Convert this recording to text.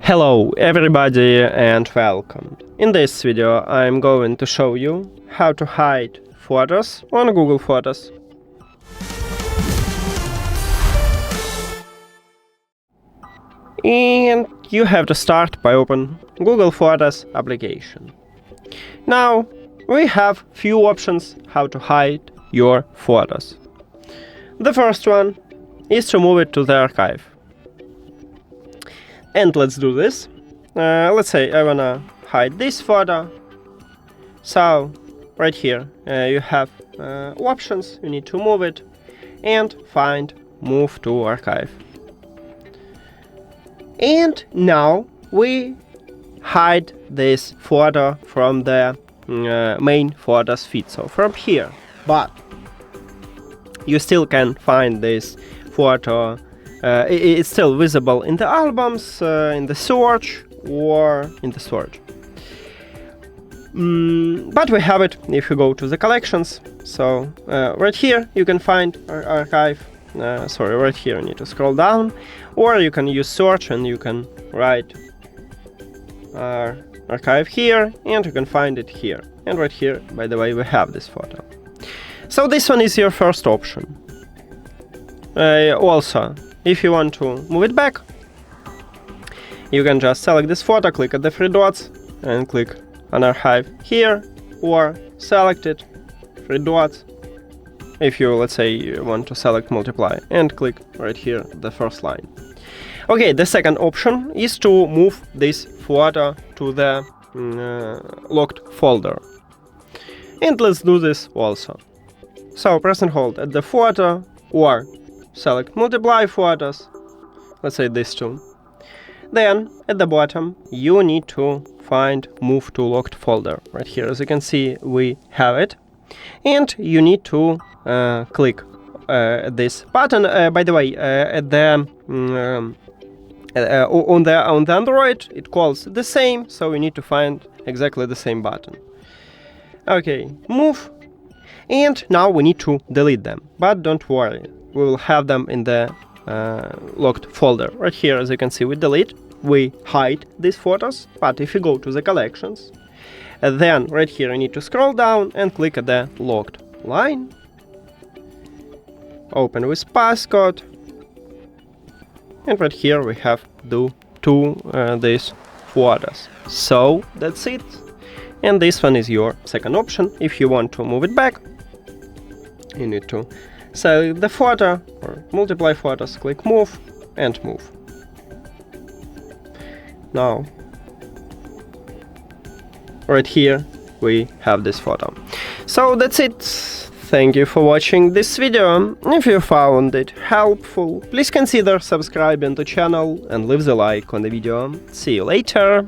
Hello everybody and welcome. In this video I'm going to show you how to hide photos on Google Photos. And you have to start by open Google Photos application. Now we have few options how to hide your photos. The first one is to move it to the archive. And let's do this. Let's say I wanna hide this photo. So right here you have options. You need to move it and find move to archive. And now we hide this photo from the main photos feed, so from here. But you still can find this photo. It's still visible in the albums, in the search, or in the storage. But we have it if you go to the collections. So right here you can find archive. Right here you need to scroll down, or you can use search and you can write archive here, and you can find it here. And right here, by the way, we have this photo. So this one is your first option. Also, if you want to move it back, you can just select this photo, click at the three dots, and click on archive here, or select it, three dots. If you, let's say, you want to select multiply, and click right here, the first line. Okay, the second option is to move this photo to the locked folder. And let's do this also. So press and hold at the photo, or select multiply photos, let's say these two. Then at the bottom you need to find move to locked folder. Right here, as you can see, we have it. And you need to click this button. By the way, at the on the Android it calls the same, so you need to find exactly the same button. Okay, move. And now we need to delete them, but don't worry, we will have them in the locked folder. Right here, as you can see, we delete, we hide these photos. But if you go to the collections, then right here you need to scroll down and click at the locked line. Open with passcode. And right here we have these photos. So that's it. And this one is your second option. If you want to move it back, you need to select the photo or multiply photos, click move and move. Now right here we have this photo. So that's it. Thank you for watching this video. If you found it helpful, please consider subscribing to the channel and leave the like on the video. See you later.